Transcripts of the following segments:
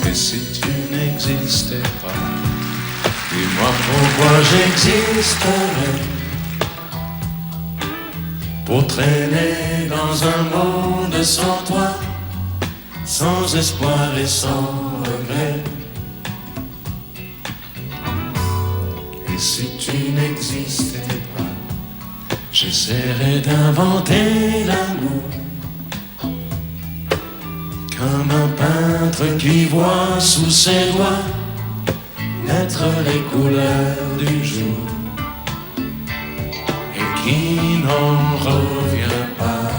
Et si tu n'existais pas, dis-moi pourquoi j'existerais. Pour traîner dans un monde sans toi, sans espoir et sans regret. Et si tu n'existais pas, j'essaierais d'inventer l'amour. Comme un peintre qui voit sous ses doigts naître les couleurs du jour et qui n'en revient pas.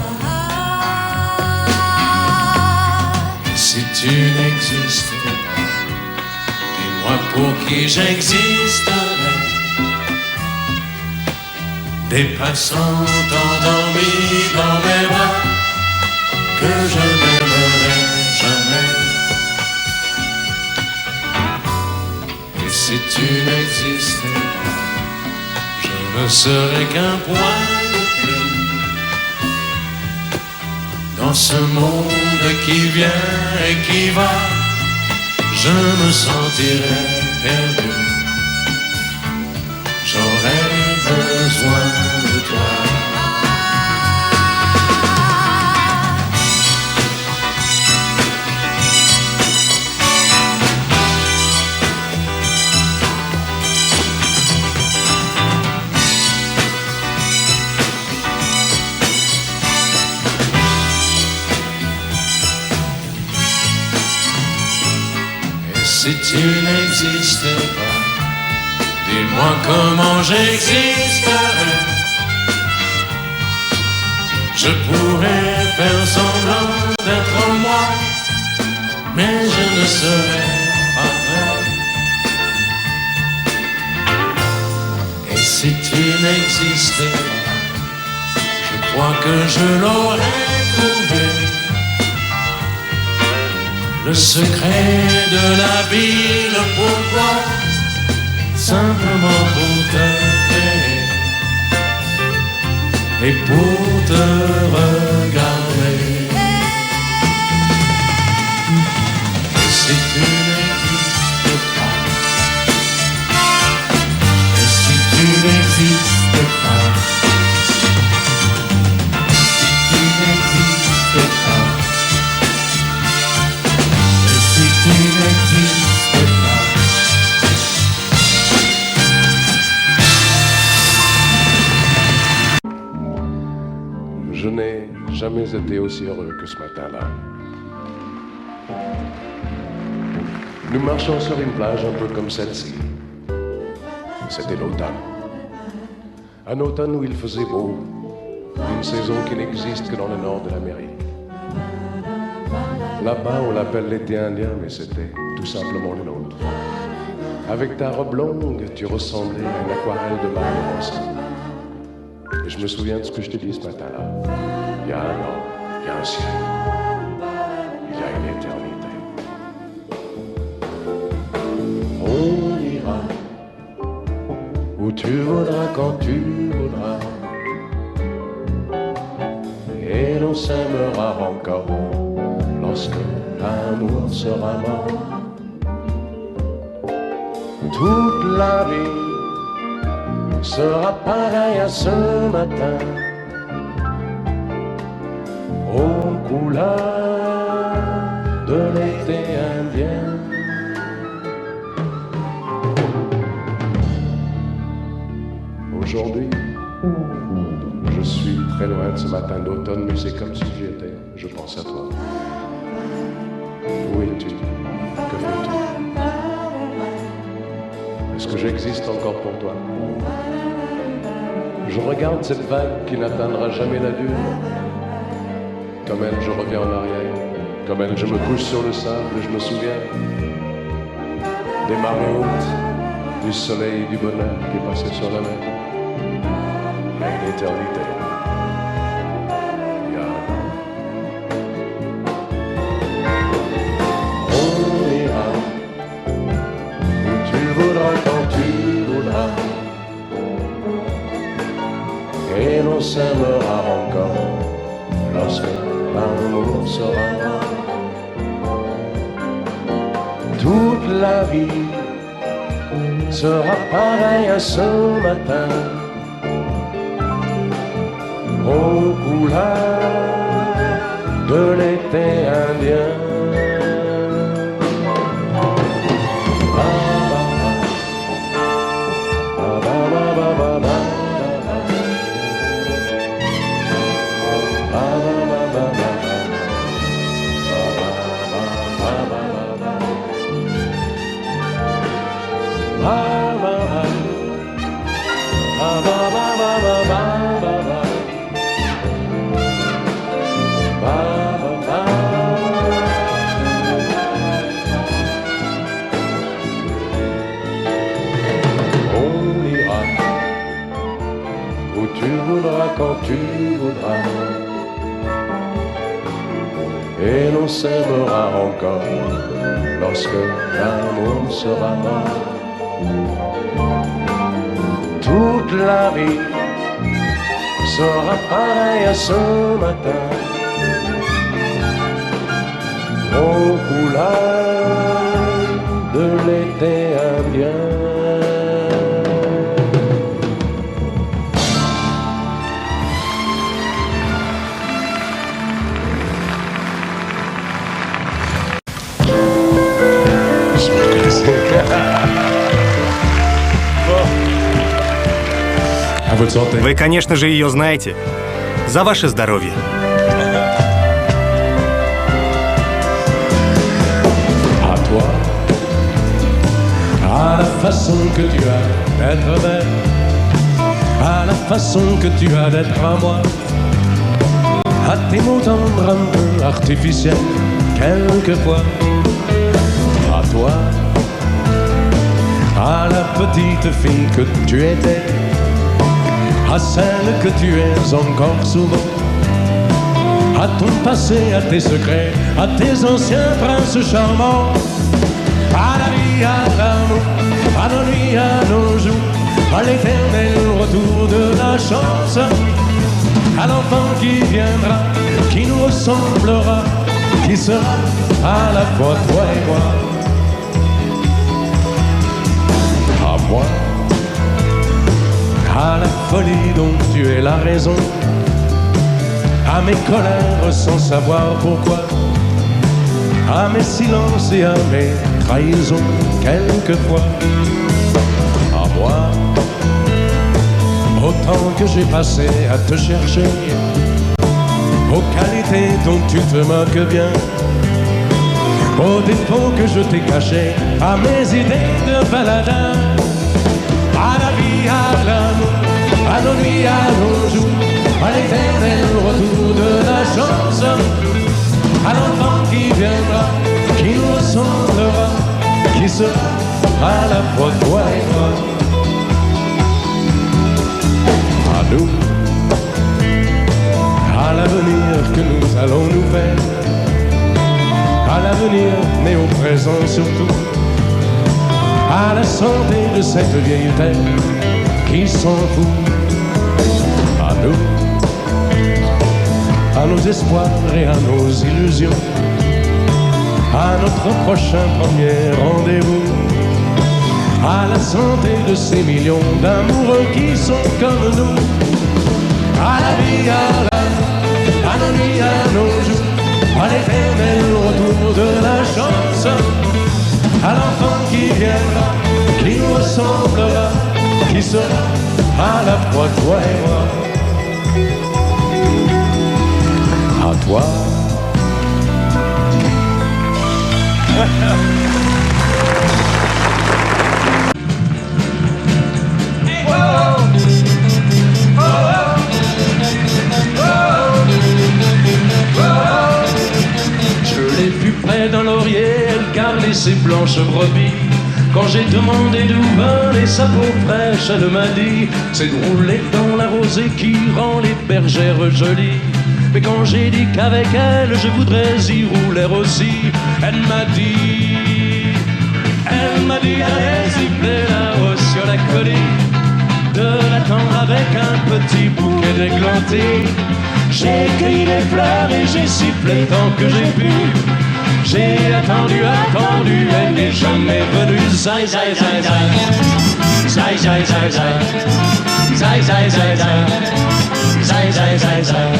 Et si tu n'existais pas, dis-moi pour qui j'existerais. Des passants endormis dans mes bras que je n'aimerais jamais. Et si tu n'existais pas, je ne serais qu'un point de plus dans ce monde qui vient et qui va. Je me sentirais perdu. J'aurais besoin de toi. Si tu n'existais pas, dis-moi comment j'existerais. Je pourrais faire semblant d'être moi, mais je ne serais pas vrai. Et si tu n'existais pas, je crois que je l'aurais trouvé. Le secret de la vie, le pourquoi, simplement pour te créer et pour te regarder. Et si tu n'existes pas, et si tu n'existes pas, si tu n'existes pas, tu n'existes pas. Je n'ai jamais été aussi heureux que ce matin-là. Nous marchions sur une plage un peu comme celle-ci. C'était l'automne. Un automne où il faisait beau, une saison qui n'existe que dans le nord de l'Amérique. Là-bas, on l'appelle l'été indien, mais c'était tout simplement le nôtre. Avec ta robe longue, tu ressemblais à une aquarelle de Marc Rossi. Et je me souviens de ce que je t'ai dit ce matin-là. Il y a un an, il y a un siècle, il y a une éternité. On ira où tu voudras, quand tu voudras. Et l'on s'aimera encore lorsque l'amour sera mort. Toute la vie sera pareille à ce matin, aux couleurs de l'été indien. Aujourd'hui, je suis très loin de ce matin d'automne, mais c'est comme si j'y étais. Je pense à toi. Où es-tu? Que fais-tu? Est-ce que j'existe encore pour toi? Je regarde cette vague qui n'atteindra jamais la dune. Comme elle, je reviens en arrière. Comme elle, je me couche sur le sable et je me souviens des marées hautes, du soleil et du bonheur qui est passé sur la mer. Il y a une éternité. Et l'on s'aimera encore lorsque l'amour sera mort. la vie sera pareille à ce matin aux couleurs de l'été indien. Quand tu voudras, et l'on s'aimera encore lorsque l'amour sera mort. Toute la vie sera pareille à ce matin aux couleurs de l'été indien. Вы, конечно же, ее знаете. За ваше здоровье. À toi, à la façon que tu as d'être belle, à la façon que tu as d'être à moi, à tes mots tendres un peu artificiels, quelquefois. À toi, à la petite fille que tu étais, à celle que tu es encore souvent, à ton passé, à tes secrets, à tes anciens princes charmants, à la vie, à l'amour, à nos nuits, à nos jours, à l'éternel retour de la chance, à l'enfant qui viendra, qui nous ressemblera, qui sera à la fois toi et moi. À moi, à la folie dont tu es la raison, à mes colères sans savoir pourquoi, à mes silences et à mes trahisons quelquefois. À moi, au temps que j'ai passé à te chercher, aux qualités dont tu te moques bien, aux défauts que je t'ai cachés, à mes idées de baladin, à la vie, à l'amour, à nos nuits, à nos jours, à l'éternel retour de la chance, à l'enfant qui viendra, qui nous ressemblera, qui sera à la fois toi et moi. À nous, à l'avenir que nous allons nous faire, à l'avenir, mais au présent surtout, à la santé de cette vieille terre qui s'en fout. À nous, à nos espoirs et à nos illusions, à notre prochain premier rendez-vous, à la santé de ces millions d'amoureux qui sont comme nous, à la vie, à l'amour, à nos nuits, à nos jours, à l'éternel retour de la chance, à l'enfant qui viendra, qui nous ressemblera, qui sera à la fois toi et moi. À toi. Je l'ai vue près d'un laurier, elle gardait ses blanches brebis. Quand j'ai demandé d'où venait sa peau fraîche, elle m'a dit: c'est de rouler dans la rosée qui rend les bergères jolies. Mais quand j'ai dit qu'avec elle je voudrais y rouler aussi, elle m'a dit, allez siffler là-haut sur la colline, de l'attendre avec un petit bouquet d'églantis. J'ai cueilli des fleurs et j'ai sifflé tant que j'ai pu. J'ai attendu, elle n'est jamais venu. Zai, zai, zai, zai. Zai, zai, zai, zai. Zai, zai, zai, zai. Zai, zai, zai, zai.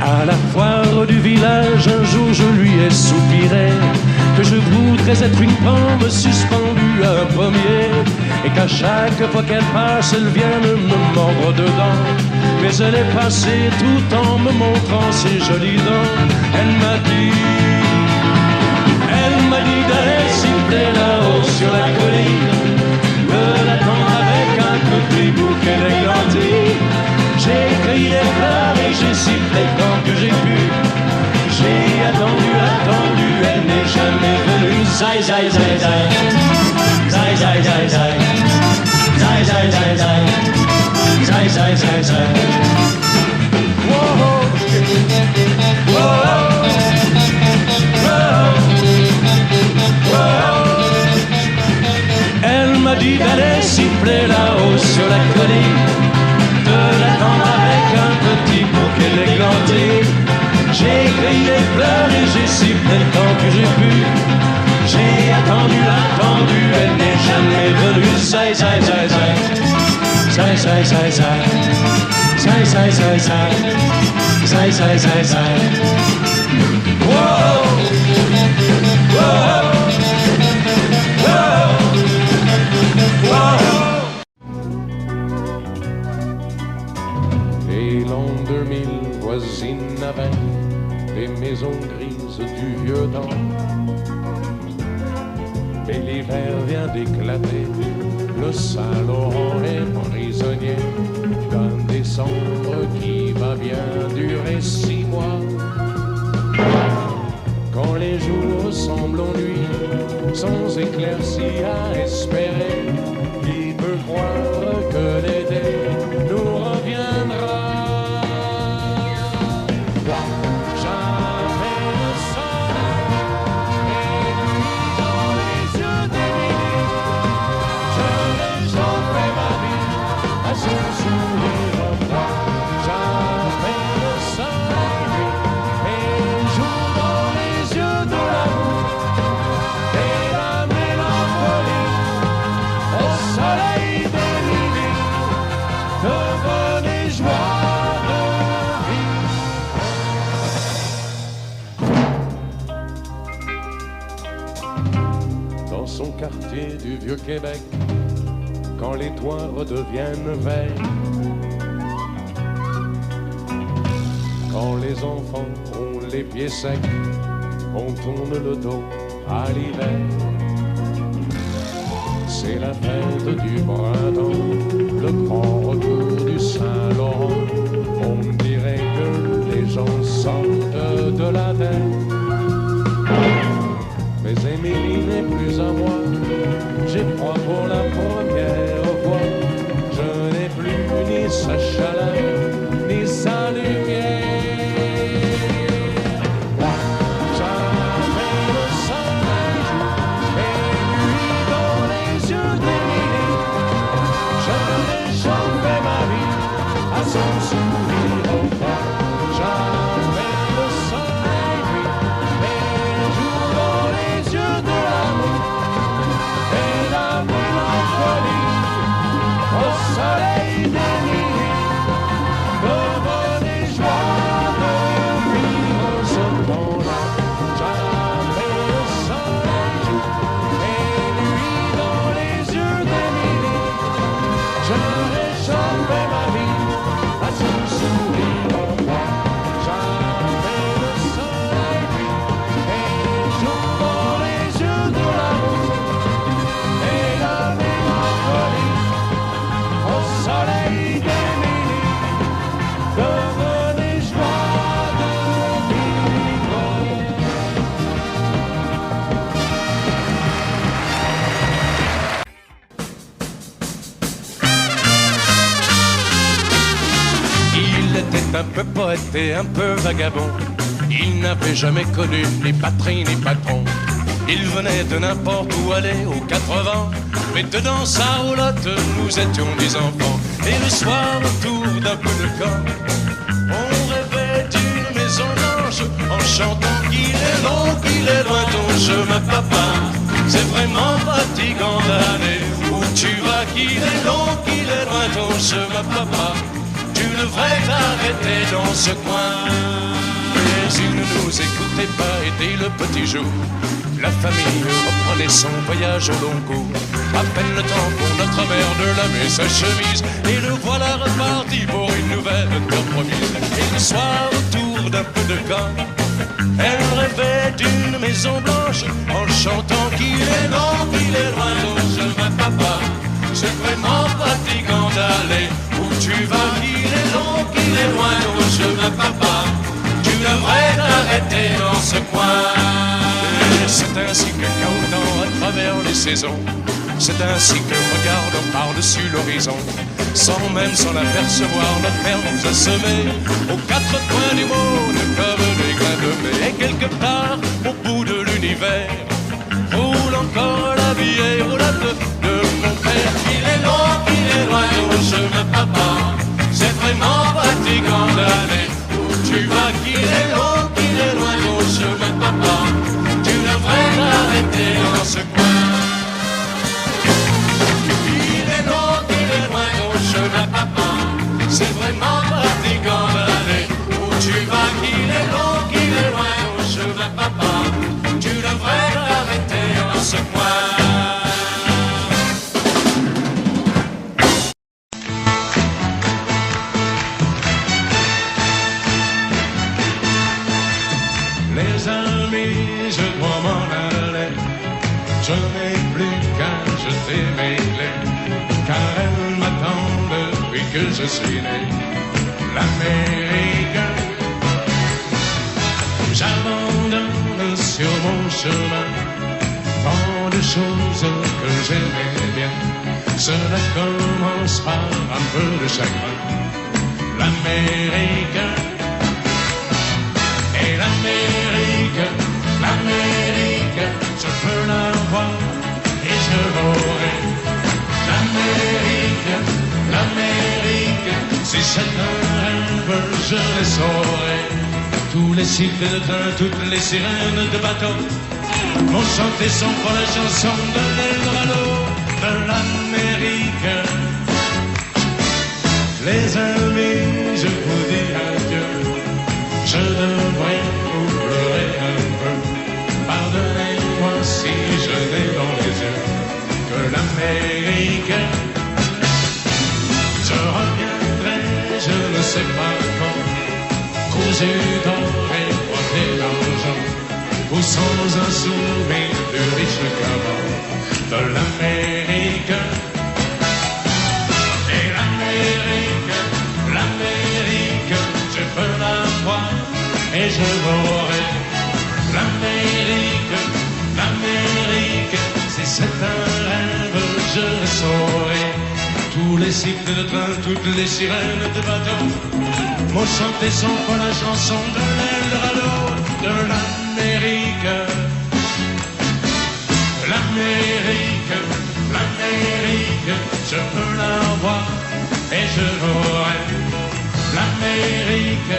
À la foire du village, un jour je lui ai soupiré que je voudrais être une pomme suspendue à un pommier, et qu'à chaque fois qu'elle passe, elle vienne me mordre dedans. Mais elle est passée tout en me montrant ses jolies dents. Elle m'a dit d'aller siffler là-haut sur la colline, de l'attendre avec un petit bouquet d'églantis. J'ai cueilli les fleurs et j'ai sifflé tant que j'ai pu. J'ai attendu, elle n'est jamais venue. Zai, zai, zai, zai. Zai, zai, zai, zai. Zai, zai, zai, zai. Zai, zai, zai, zai. Whoa, whoa, whoa. Elle m'a dit d'aller siffler là-haut sur la colline, de l'attendre avec un petit bouquet d'églantis. J'ai cueilli les fleurs et j'ai sifflé le temps que j'ai pu. J'ai attendu, elle n'est jamais venue. Zai, zai, zai, zai. Zai, zai, zai, zai. Zai, zai, zai, zai. Zai, zai, zai, zai. Whoa, whoa, whoa, whoa. Et l'an 2000 voisine avec les maisons grises du vieux temps. Mais l'hiver vient d'éclater, le Saint-Laurent est prisonnier d'un décembre qui va bien durer 6 mois. Quand les jours semblent en nuit, sans éclaircie à espérer, qui peut croire que l'été nous reviendra? Dans son quartier du Vieux-Québec, quand les toits redeviennent verts, quand les enfants ont les pieds secs, on tourne le dos à l'hiver. C'est la fête du printemps, le grand retour du Saint-Laurent. On dirait que les gens sortent de la terre. Mais Émilie n'est plus à moi, j'ai froid pour la première fois. Je n'ai plus ni sa chaleur, ni sa lumière. Jamais le soleil et lui dans les yeux d'Émilie. Je n'ai jamais ma vie à son sourire au froid. Jamais le soleil et le jour dans les yeux de l'amour et la mélancolie au soleil d'Émilie. De bonne joie de vivre ce temps-là. Jamais le soleil et lui dans les yeux d'Émilie. Je n'ai jamais ma vie à son sourire au froid. Jamais le soleil et le jour dans les yeux de l'amour et la mélancolie au soleil d'Émilie. Devenez joie de vivre. Il était un peu poète et un peu vagabond. Il n'avait jamais connu ni patrie ni patron. Il venait de n'importe où aller aux 80, mais dedans sa roulotte, nous étions des enfants. Et le soir, autour d'un peu de camp, on rêvait d'une maison blanche, en chantant qu'il est long, qu'il est loin ton chemin, papa. C'est vraiment fatigant d'aller où tu vas, qu'il est long, qu'il est loin ton chemin, papa. Tu devrais t'arrêter dans ce coin. Mais il ne nous écoutait pas et dès le petit jour, la famille reprenait son voyage au long cours. À peine le temps pour notre mère de laver sa chemise, et le voilà reparti pour une nouvelle compromise. Et le soir, autour d'un peu de camp, elle rêvait d'une maison blanche en chantant qu'il est long, qu'il est loin ton chemin, papa. C'est vraiment fatigant d'aller où tu vas, qu'il est long, qu'il est loin ton chemin, papa. Tu devrais t'arrêter dans ce coin. C'est ainsi que cahotant à travers les saisons, c'est ainsi que regardant par-dessus l'horizon, sans même s'en apercevoir, notre père nous a semés aux quatre coins du monde comme des grains de mai. Et quelque part au bout de l'univers roule encore la vieille roulade de mon père. Il est long, il est loin ton chemin, papa. C'est vraiment fatigant d'aller où tu vas, qu'il est long, qu'il est loin ton chemin, papa. Tu devrais t'arrêter dans ce coin. Il est long, il est loin ton chemin, papa. C'est vraiment fatigant d'aller où tu vas, qu'il est long, qu'il est loin ton chemin, papa. Tu devrais t'arrêter dans ce coin. Les amis, je dois m'en aller. Je n'ai plus qu'à jeter mes clés, car elles m'attendent depuis que je suis né. L'Amérique, j'abandonne sur mon chemin tant de choses que j'aimais bien. Cela commence par un peu de chagrin. L'Amérique, et l'Amérique, l'Amérique, je peux la voir et je l'aurai. L'Amérique, l'Amérique, si c'est un rêve, je le saurai. Tous les cycles de train, toutes les sirènes de bateau m'ont chanté son pour la chanson de l'Eldorado de l'Amérique. Les amis, je vous dis adieu. Je devrais vous pleurer un peu. Pardonnez-moi si je n'ai dans les yeux que l'Amérique. Je reviendrai, je ne sais pas quand, cousu d'or et pointé d'argent, ou sans un souvenir plus riche qu'avant de l'Amérique. Et l'Amérique, l'Amérique, je peux la voir et je l'aurai. L'Amérique, l'Amérique, si c'est un rêve, je le saurai. Tous les cycles de train, toutes les sirènes de bateau m'ont chanté sans fois la chanson de l'Eldorado de l'Amérique. L'Amérique, l'Amérique, je peux la voir et je l'aurai. L'Amérique,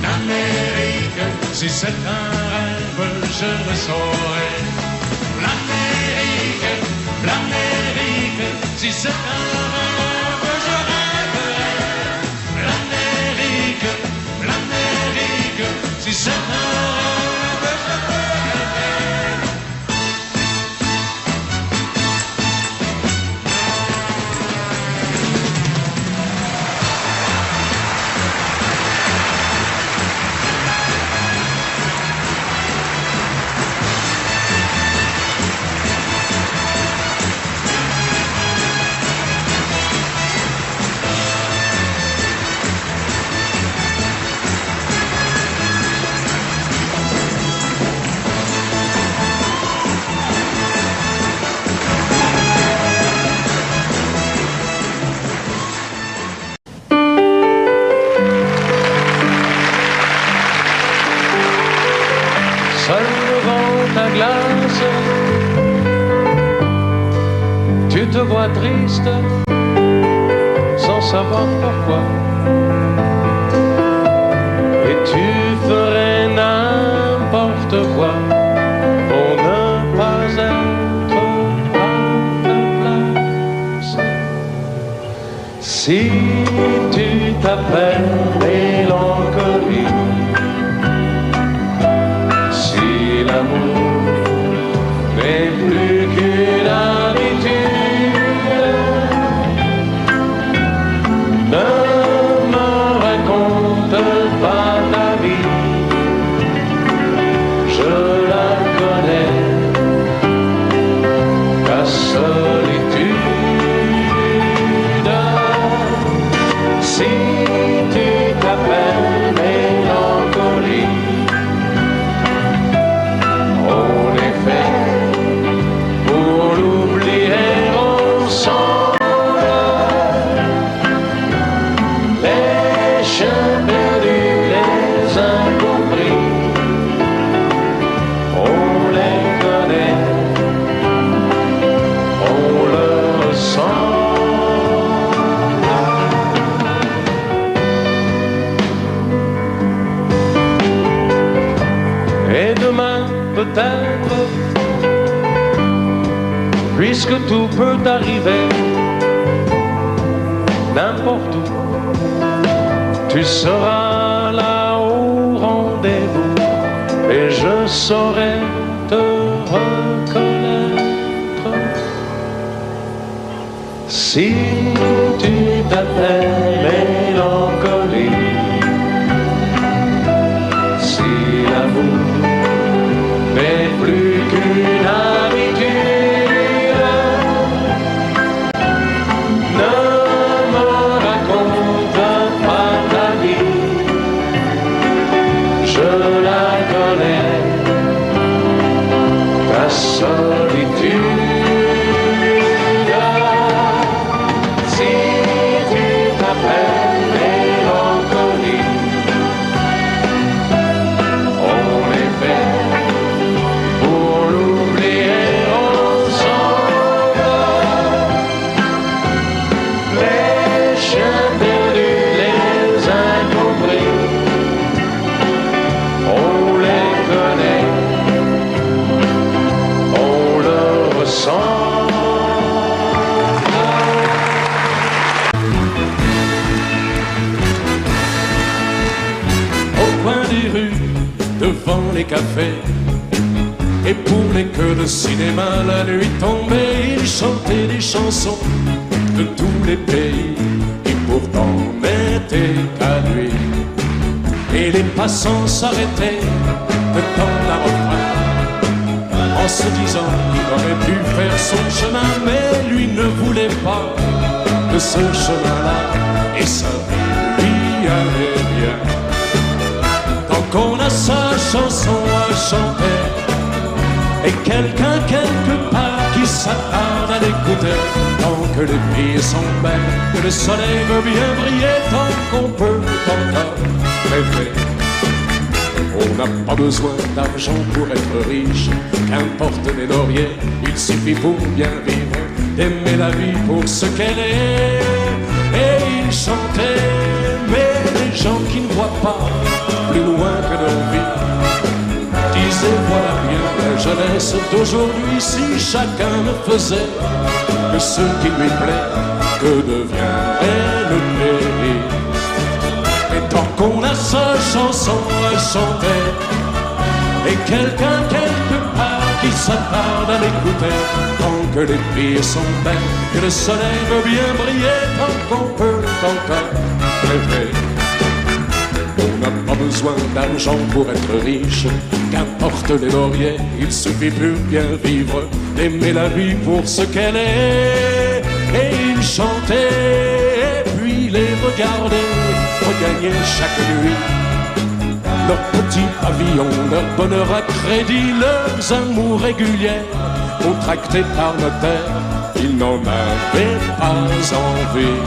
l'Amérique, si c'est un rêve, je le saurai. L'Amérique, l'Amérique, si c'est un rêve, je rêverai. L'Amérique, l'Amérique, si c'est un rêve, je rêverai. Seul devant ta glace, tu te vois triste, sans savoir pourquoi. Et tu ferais n'importe quoi pour ne pas être Si tu t'appelles mélancolie, si l'amour n'est plus qu'une habitude, ne me raconte pas ta vie, je la connais, ta solitude. Si tu t'appelles mélancolie, on est fait pour l'oublier ensemble. Les chiens perdus, les incompris, on les connaît, on le ressent. Et demain peut-être, puisque tout peut arriver, n'importe où, tu seras là au rendez-vous et je saurai te reconnaître. Si tu t'appelles mélancolie, si l'amour n'est plus qu'une habitude, ne me raconte pas ta vie, je la connais, ta solitude. Si tu t'appelles mélancolie, on est fait pour l'oublier ensemble. Les chiens perdus, les incompris, on les connaît, on le ressent. Au coin des rues, devant les cafés, et pour les queues de cinéma, la nuit tombée, ils chantaient des chansons de tous les pays qui pourtant n'étaient qu'à lui. Et les passants s'arrêtaient de temps la refrain, en se disant qu'il aurait pu faire son chemin, mais lui ne voulait pas de ce chemin-là, et sa vie lui allait bien. Tant qu'on a sa chanson à chanter, et quelqu'un quelque part qui s'attarde à l'écouter, tant que les filles sont belles, que le soleil veut bien briller, tant qu'on peut encore rêver. On n'a pas besoin d'argent pour être riche, qu'importe les lauriers, il suffit pour bien vivre d'aimer la vie pour ce qu'elle est. Et il chantait, mais les gens qui ne voient pas plus loin que leur vie disaient voilà bien la jeunesse d'aujourd'hui, si chacun ne faisait que ce qui lui plaît, que deviendrait le pays. Et tant qu'on a sa chanson à chanter, et quelqu'un quelque part qui s'attarde à l'écouter, tant que les filles sont belles, que le soleil veut bien briller, tant qu'on peut encore rêver. On n'a pas besoin d'argent pour être riche, qu'importe les lauriers, il suffit pour bien vivre, d'aimer la vie pour ce qu'elle est. Et il chantait, et puis les regarder regagner chaque nuit leur petit pavillon, leur bonheur à crédit, leurs amours réguliers, contractés par notaire, ils n'en avaient pas envie.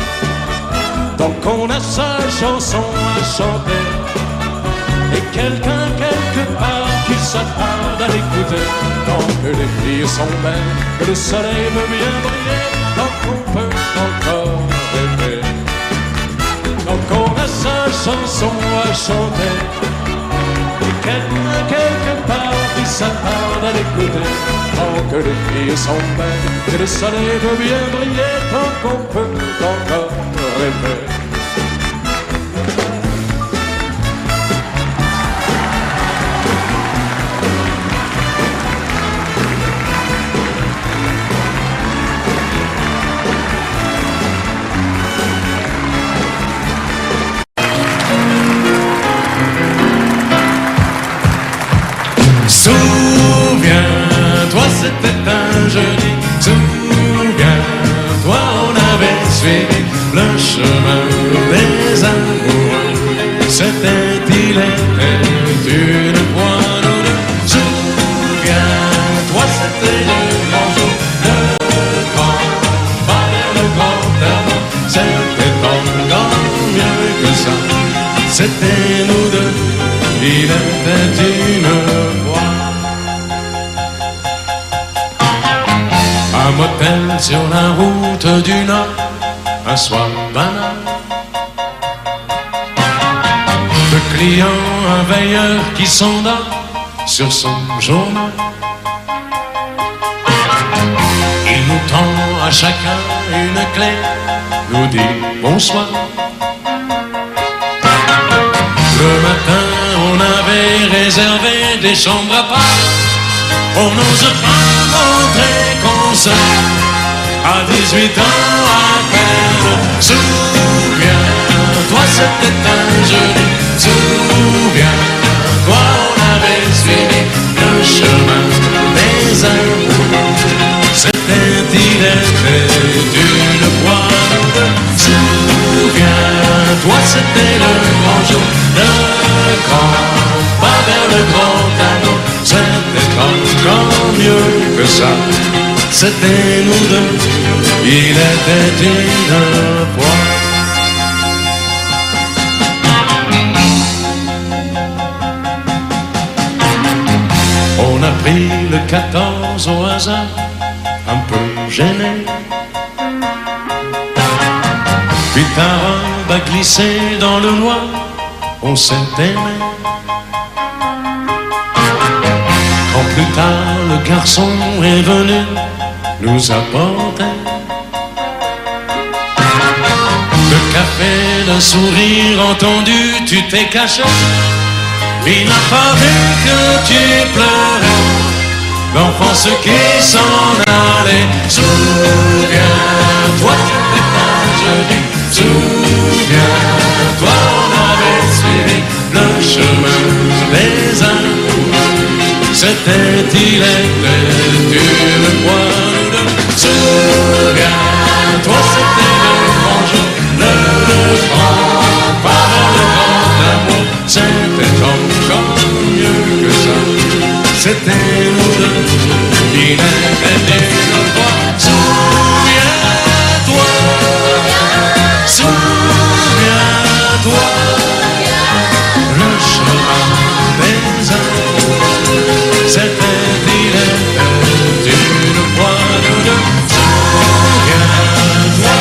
Tant qu'on a sa chanson à chanter, et quelqu'un quelque part qui s'attarde à l'écouter, tant que les filles sont belles, que le soleil veut bien briller, tant qu'on peut encore rêver. Tant qu'on a sa chanson à chanter, et quelqu'un quelque part qui s'attarde à l'écouter, tant que les filles sont belles, que le soleil veut bien briller, tant qu'on peut encore rêver. jamais fait. Souviens-toi, c'était un jeudi. Souviens-toi, on avait suivi le chemin des amoureux. C'était, il était une fois nous deux. Souviens-toi, c'était le grand jour, le grand pas vers le grand amour. C'était encore mieux que ça. C'était nous deux, il était une fois. Un motel sur la route du Nord, un soir banal. Le client, un veilleur qui s'endort sur son journal. Il nous tend à chacun une clé, nous dit bonsoir. Le matin, on avait réservé des chambres à part. On n'ose pas montrer qu'on sort à 18 ans à peine. Souviens-toi, c'était un jeudi. Souviens-toi, on avait suivi le chemin des amours. C'était, il était une fois nous deux. Souviens-toi, c'était le grand jour, le grand pas vers le grand amour. C'était encore mieux que ça. C'était nous deux, il était une fois. On a pris le 14 au hasard, un peu gêné. Puis ta robe a glissé dans le noir, on s'est aimé. Quand plus tard le garçon est venu nous apporter le café, le sourire entendu, tu t'es caché. Il n'a pas vu que tu pleurais, l'enfance qui s'en allait. Souviens-toi, c'était un jeudi. Souviens-toi, on avait suivi le chemin des amours. C'était, il était une fois nous deux. Souviens-toi, c'était le grand jour, le grand pas vers le grand amour. C'était encore mieux que ça. C'était nous deux, il était une fois. Souviens-toi, souviens-toi, le chemin des amours. C'était, il était une fois nous deux. Souviens-toi,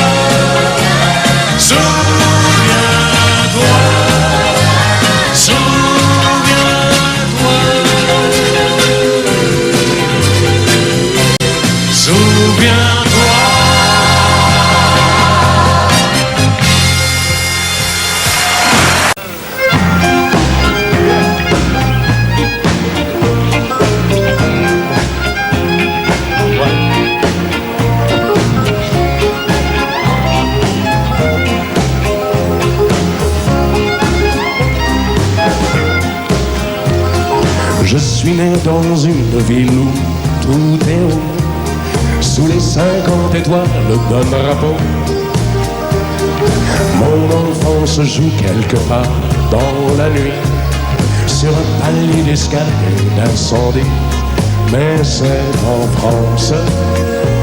souviens-toi, souviens-toi, souviens-toi. Je suis né dans une ville où tout est haut, sous les 50 étoiles d'un drapeau. Mon enfance se joue quelque part dans la nuit, sur un palier d'escalier d'incendie. Mais c'est en France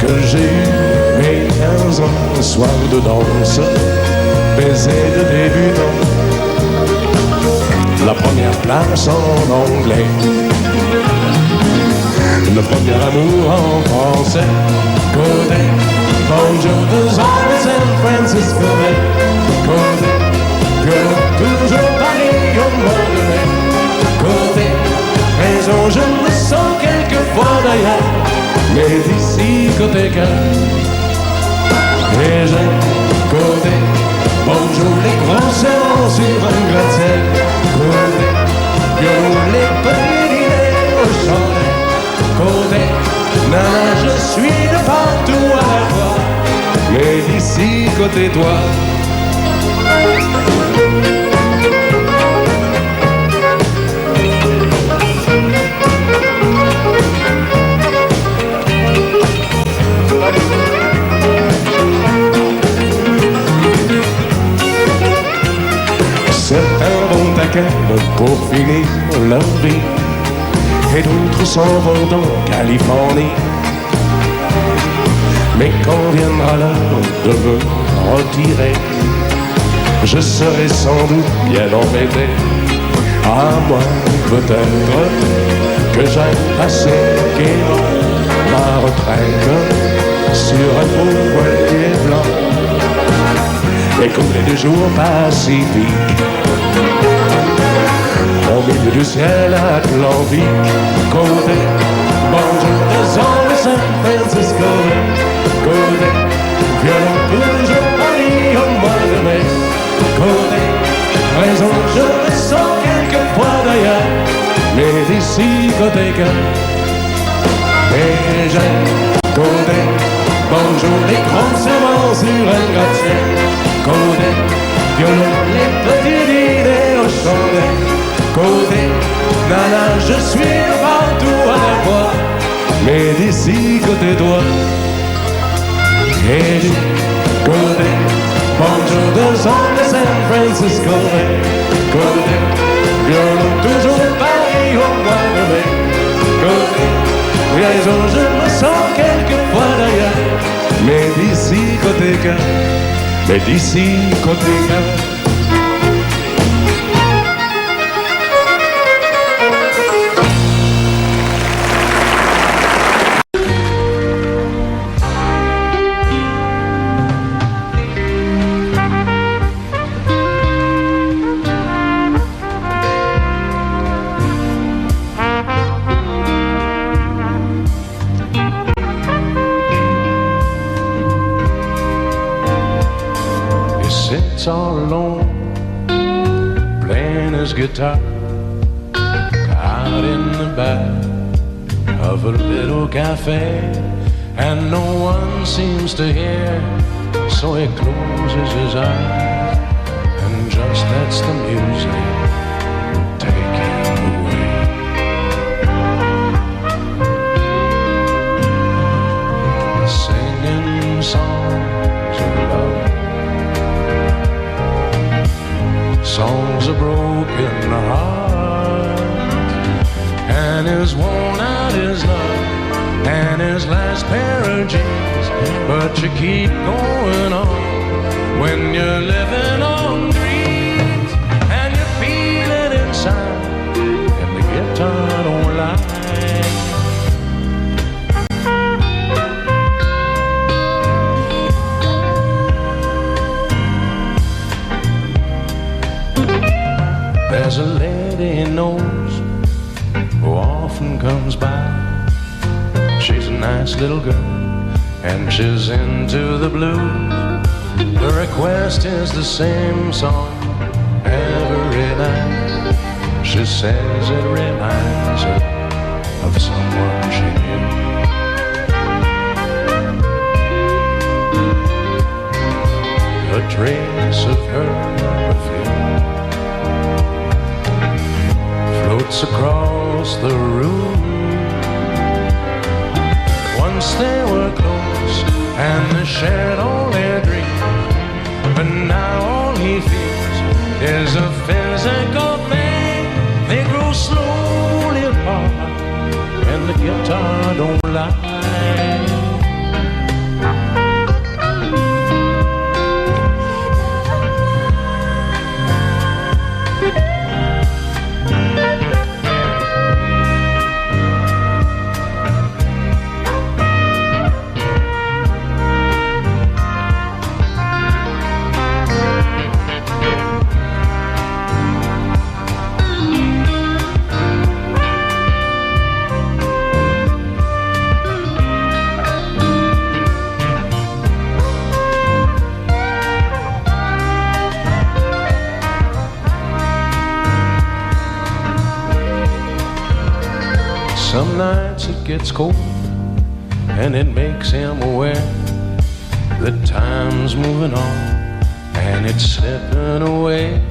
que j'ai eu mes 15 ans, un soir de danse, baiser de débutant. La première place en anglais, le premier amour en français. Côté Bonjour de San Francisco Bay. Côté toujours Paris au mois de mai. Côté raison, je me sens quelquefois d'ailleurs, mais d'ici côté cœur. Et j'ai côté bonjour les grands serrants sur un gratte-ciel. Côté, violon les petits dîners au chandelle. Côté, nana je suis de partout à la fois, mais d'ici côté toi. Certains vont à Cannes pour finir leur vie, et d'autres s'en vont en Californie. Mais quand viendra l'heure de me retirer, je serai sans doute bien embêté. À moins peut-être que j'aille passer gaiement ma retraite sur un beau voilier blanc et couler de jours pacifiques au milieu du ciel atlantique. Côté, bonjour des hommes de San Francisco. Côté, violon toujours Paris au mois de mai. Côté, raison je me sens quelquefois d'ailleurs, mais d'ici côté cœur. Et j'aime côté, bonjour les grands serments sur un gratte-ciel. Côté, violon les petits dîners au chandelle. Côté, nana je suis partout à la fois, mais d'ici côté toi. Et côté, bonjour deux ans de San Francisco. Côté, violon toujours Paris au mois de mai. Côté, raison je me sens quelquefois d'ailleurs, mais d'ici côté cœur, mais d'ici côté cœur. Sits all alone, playing his guitar out in the back of a little cafe, and no one seems to hear, so he closes his eyes and just lets the music take him away. Singing songs of love, songs of broken heart, and his worn out his love and his last pair of jeans. But you keep going on when you're living on dreams, and you feel it inside, and the guitar don't lie. There's a lady he knows who often comes by. She's a nice little girl and she's into the blues. The request is the same song every night. She says it reminds her of someone she knew. A trace of her perfume floats across the room. Once they were close and they shared all their dreams, but now all he feels is a physical thing. They grow slowly apart and the guitar don't lie. Some nights it gets cold, and it makes him aware that time's moving on, and it's slipping away.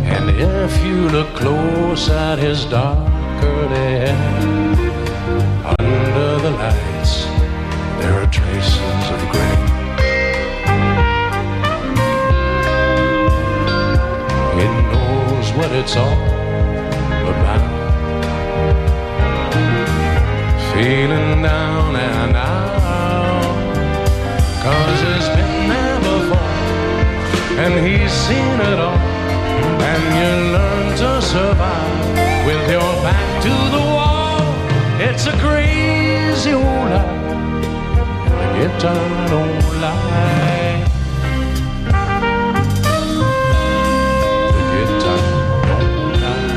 And if you look close at his dark curly hair, under the lights there are traces of gray. He knows what it's all about, feeling down and out, 'cause he's been there before and he's seen it all. And you learn to survive with your back to the wall. It's a crazy old life, and the guitar don't lie. The guitar don't lie.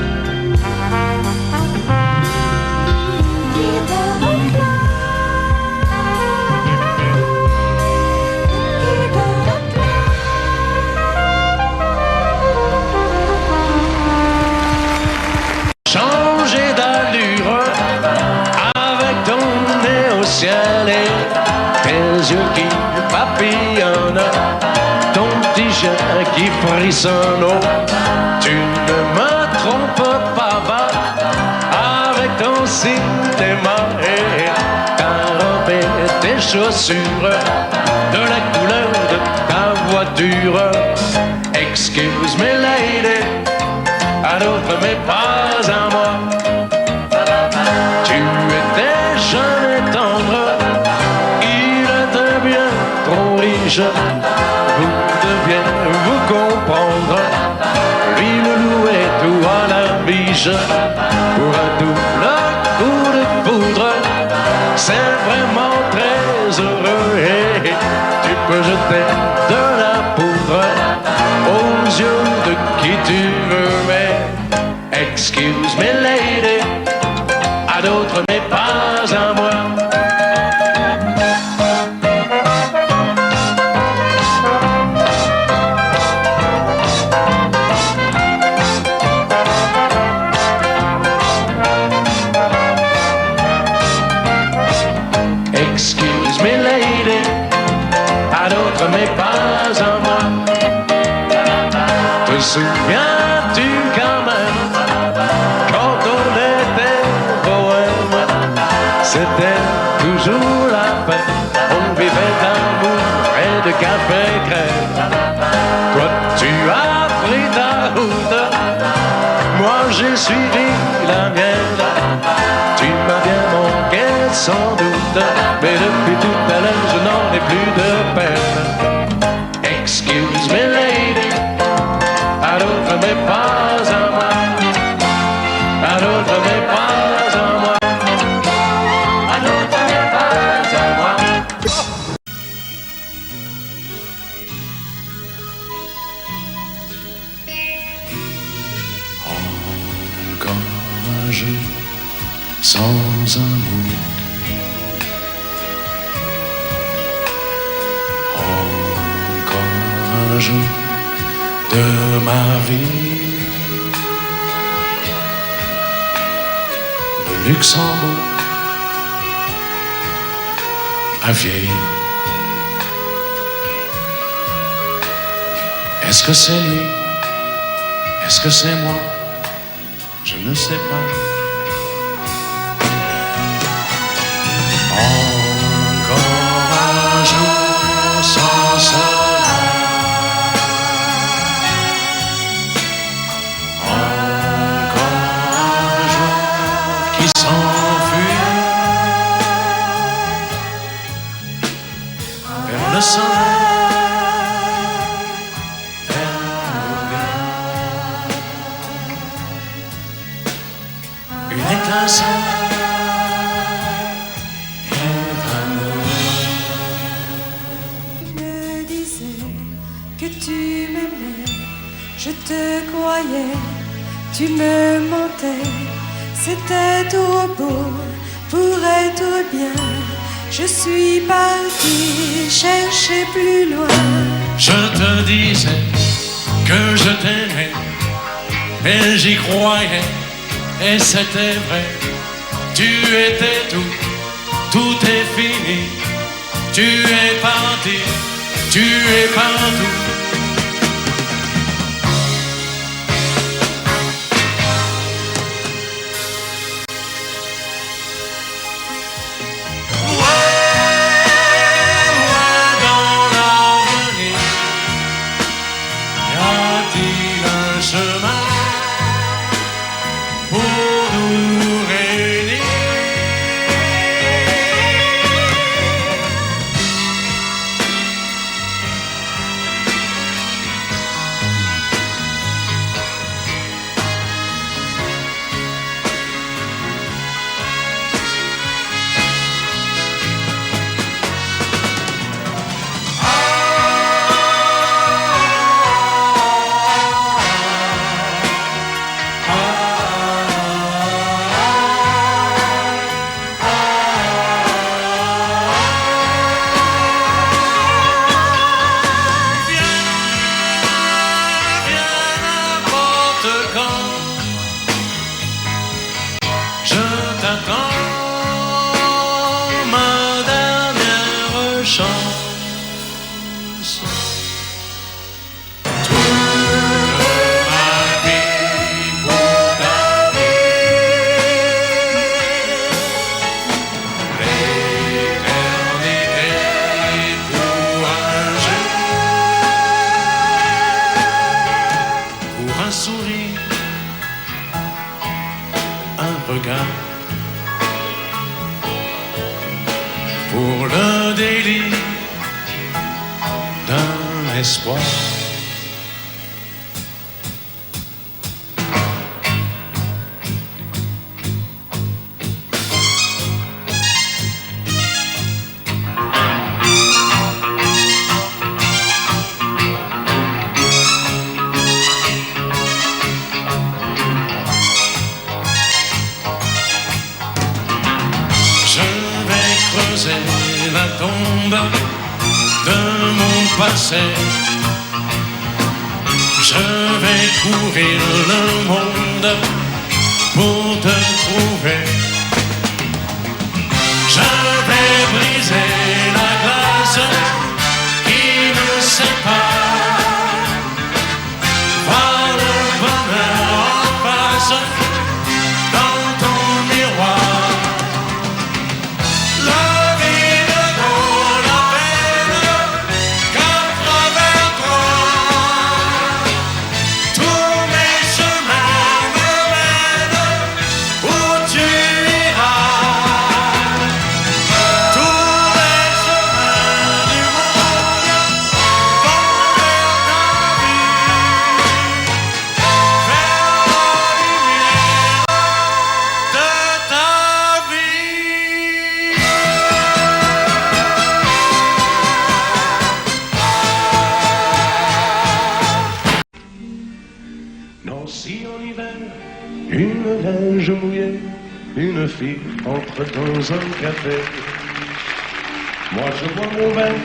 Changer d'allure avec ton nez au ciel et tes yeux qui papillonnent, ton petit chien qui frissonne. Oh, tu ne me trompes pas, va avec ton cinéma et ta robe et tes chaussures, de la couleur de ta voiture. Excuse me lady, à d'autres mais pas à moi. Tu étais jeune et tendre, il était bien trop riche. Vous deviez vous comprendre, lui le louait tout à la biche. Pour un double coup de poudre, c'est vraiment très heureux. Et tu peux jeter de la poudre aux yeux de qui tu veux, mais excuse me lady, à d'autres mais pas à moi. Excuse me lady, à d'autres mais pas à moi. Te souviens-tu quand même, quand on était bohème, c'était toujours la fête, on vivait d'amour et de café crème. Toi tu as pris ta route, moi j'ai suivi la mienne. Tu m'as bien manqué sans doute, mais depuis tout à l'heure je n'en ai plus de peine. Excuse me lady, à d'autres mais pas à moi. À d'autres mais pas à moi. À d'autres mais pas à moi. Encore un jeu sans amour. Encore un jour de ma vie. Le Luxembourg a vieilli. Est-ce que c'est lui? Est-ce que c'est moi? Je ne sais pas. Encore un jour sans soleil. Encore un jour qui s'enfuit vers le soleil. Une étincelle évanouie. Me disais que tu m'aimais, je te croyais, tu me mentais. C'était trop beau pour être bien. Je suis partie chercher plus loin. Je te disais que je t'aimais et j'y croyais et c'était vrai. Tu étais tout, tout est fini. Tu es parti, tu es partout. Pour le délit d'un espoir. La tombe de mon passé, je vais courir le monde pour te trouver. Je vais briser la glace qui nous sépare, voir le bonheur en face dans ton miroir. Nancy en hiver, une neige mouillée, une fille entre dans un café. Moi je bois mon verre,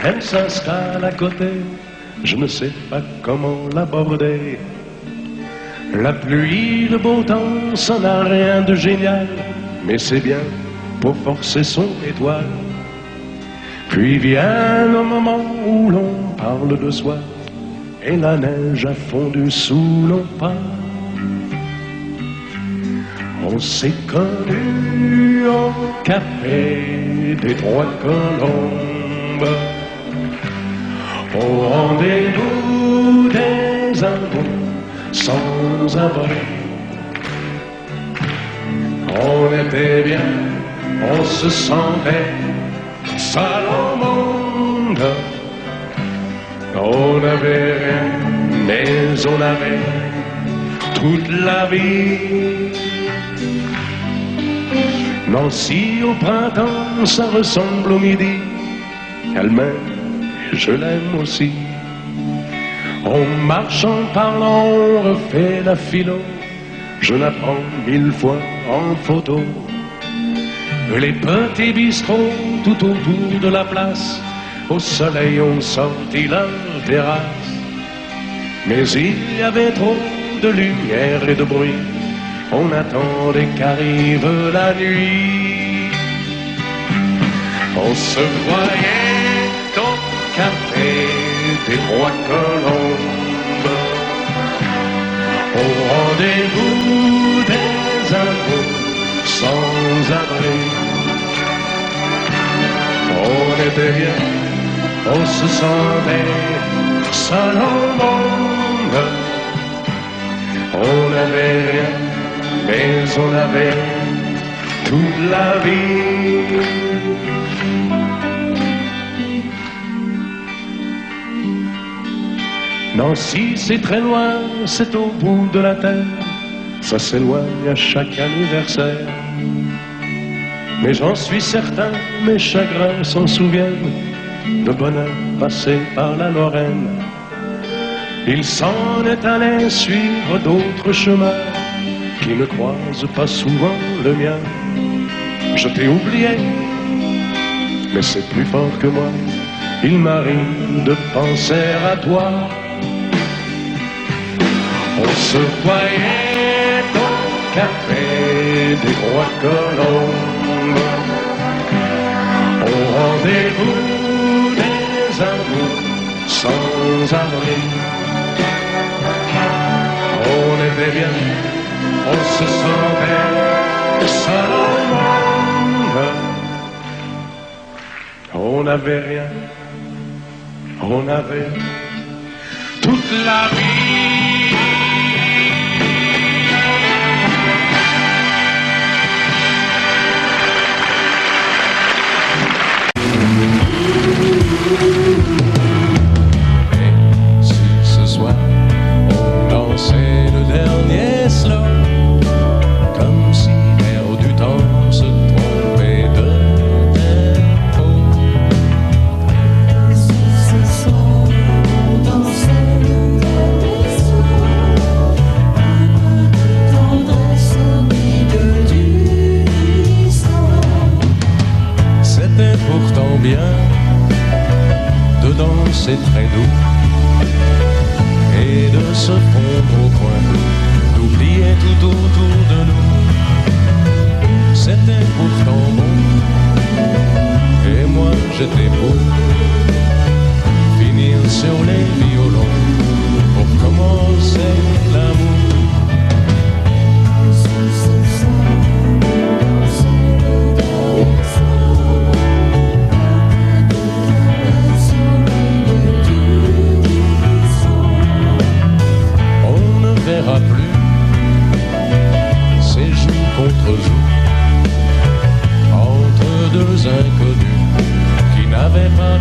elle s'installe à côté, je ne sais pas comment l'aborder. La pluie, le beau temps, ça n'a rien de génial, mais c'est bien pour forcer son étoile. Puis vient le moment où l'on parle de soi, et la neige a fondu sous nos pas. On s'est connus au café des Trois Colombes, au rendez-vous des amours sans abri. On était bien, on se sentait seul au monde. On n'avait rien, mais on avait toute la vie. Nancy au printemps, ça ressemble au midi. Elle m'aime et je l'aime aussi. On marche en parlant, on refait la philo. Je la prends 1000 fois en photo. Les petits bistrots tout autour de la place, au soleil ont sorti leur terrasse. Mais il y avait trop de lumière et de bruit. On attendait qu'arrive la nuit. On se voyait au café des Trois Colombes, au rendez-vous des amours sans abri. On était bien, on se sentait seul au monde. On n'avait rien, mais on avait toute la vie. Nancy, c'est très loin, c'est au bout de la terre. Ça s'éloigne à chaque anniversaire. Mais j'en suis certain, mes chagrins s'en souviennent. Le bonheur passé par la Lorraine. Il s'en est allé suivre d'autres chemins qui ne croisent pas souvent le mien. Je t'ai oublié, mais c'est plus fort que moi. Il m'arrive de penser à toi. On se voyait au café des Trois Colombes, au rendez-vous des amours sans abri. On était bien, on se sentait seul au monde. On n'avait rien, on avait toute la vie. Et si ce soir on dansait le dernier slow, comme si l'air du temps se trompait de tempo. Et si ce soir on dansait le dernier slow, un peu de tendresse au milieu du ruisseau. C'était pourtant bien de danser très doux et de se fondre au coin, d'oublier tout autour de nous. C'était pourtant bon, et moi j'étais beau, finir sur les violons pour commencer l'amour. Verra plus ces jours contre jours entre deux inconnus qui n'avaient pas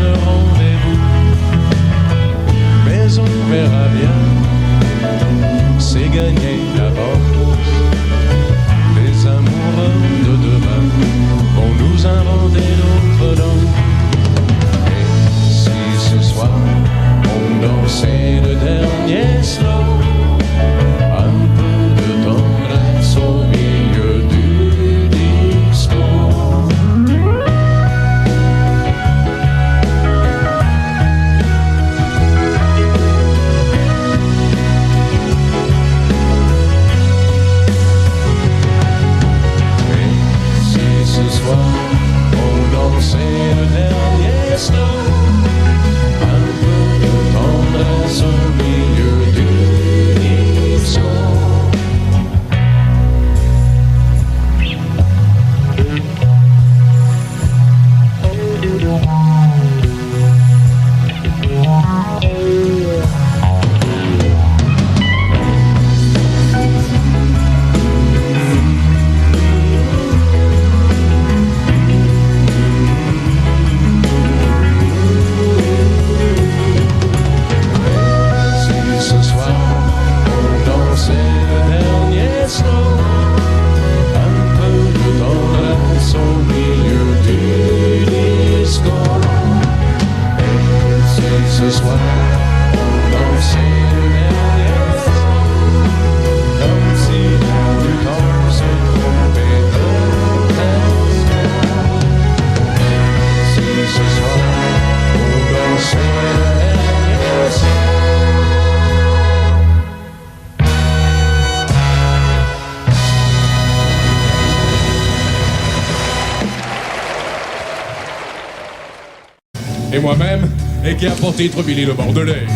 et moi-même, et qui a pour titre Billy le Bordelais.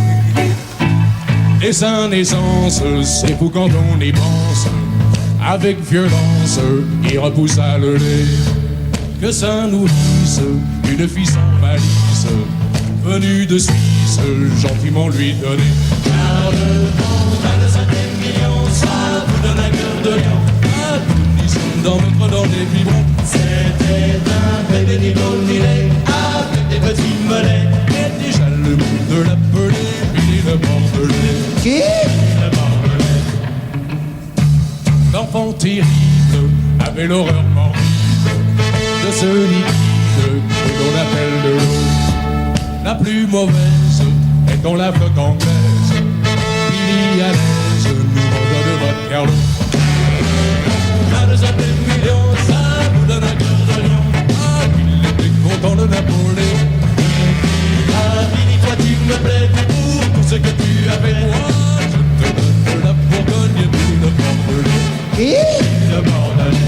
Et sa naissance, c'est fou quand on y pense. Avec violence, il repoussa le lait. Que ça nourrisse une fille sans malice, venue de Suisse, gentiment lui donner. Car le bon 25e million, ça vous donne un cœur de lion. À nous dans les biberons. C'était un bébé ni l'eau ni lait, avec des petits mollets. Et déjà le monde l'appelait Billy le Bordelais. Qui? Le Bordelais. L'enfant terrible avait l'horreur morbide de ce liquide que l'on appelle de l'eau. La plus mauvaise est dans la flotte anglaise. Billy à l'aise nous redonne votre Carlo. 25 millions, ça vous donne un cœur de lion. Ah, il était content de Napoléon. Ah, Billy, toi tu me plais pour tout ce que tu as fait. Moi, je te donne la Bourgogne, Billy le Bordelais. Qui? Le Bordelais.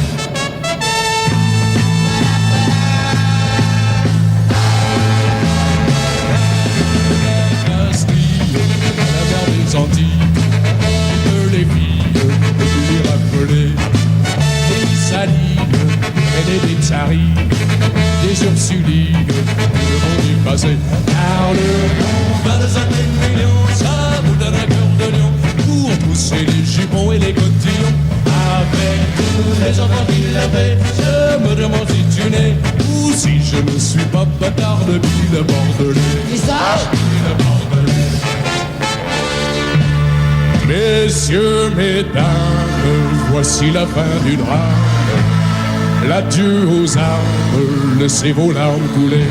Antilles, de les filles, de tous les rappelés, des salines, et des tsarines, des ursulines, le monde est passé. Car le 25 millions, ça vous donne un cœur de lion, pour pousser les jupons et les cotillons. Avec tous les enfants qu'il avait, je me demande si tu n'es, ou si je ne suis pas bâtard de Billy le Bordelais. Qui ça? Billy le Bordelais. Messieurs, mesdames, voici la fin du drame. L'adieu aux armes, laissez vos larmes couler.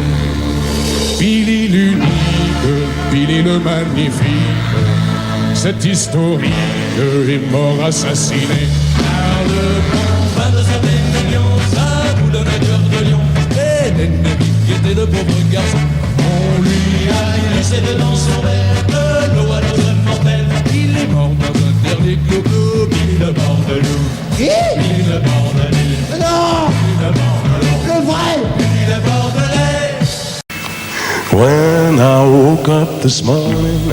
Billy l'unique, Billy le magnifique, cet historique est mort assassiné. Car le bon 25 millions, ça vous donne un cœur de lion. Et l'ennemi qui était le pauvre garçon, on lui a laissé dedans son verre de l'eau à nos hommes mortels. Il est mort dans un dernier clo-clo, Billy le Bordelais. Qui? Billy le Bordelais. Non! Billy le Bordelais. Le vrai! Billy le Bordelais. When I woke up this morning,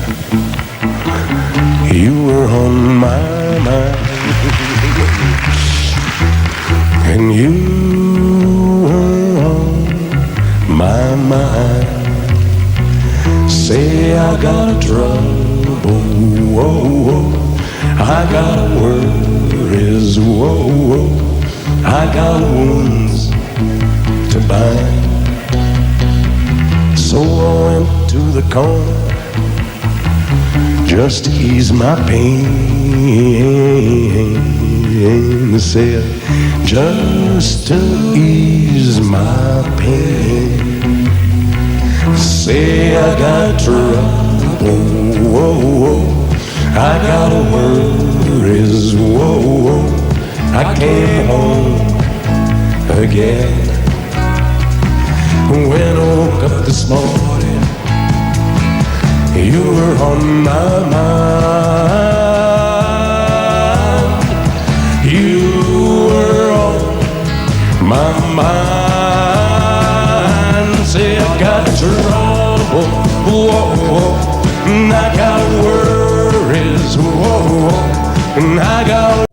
you were on my mind, and you were on my mind. Say I got trouble, whoa, whoa. I got worries, whoa, whoa. I got wounds to bind. So I went to the corner just to ease my pain. Said, just to ease my pain. Say I got trouble, whoa, whoa. I got worries, whoa, whoa. I came home again. When I woke up this morning, you were on my mind. You were on my mind. Say I got trouble, whoa, whoa. And I got worries, whoa, whoa. And I got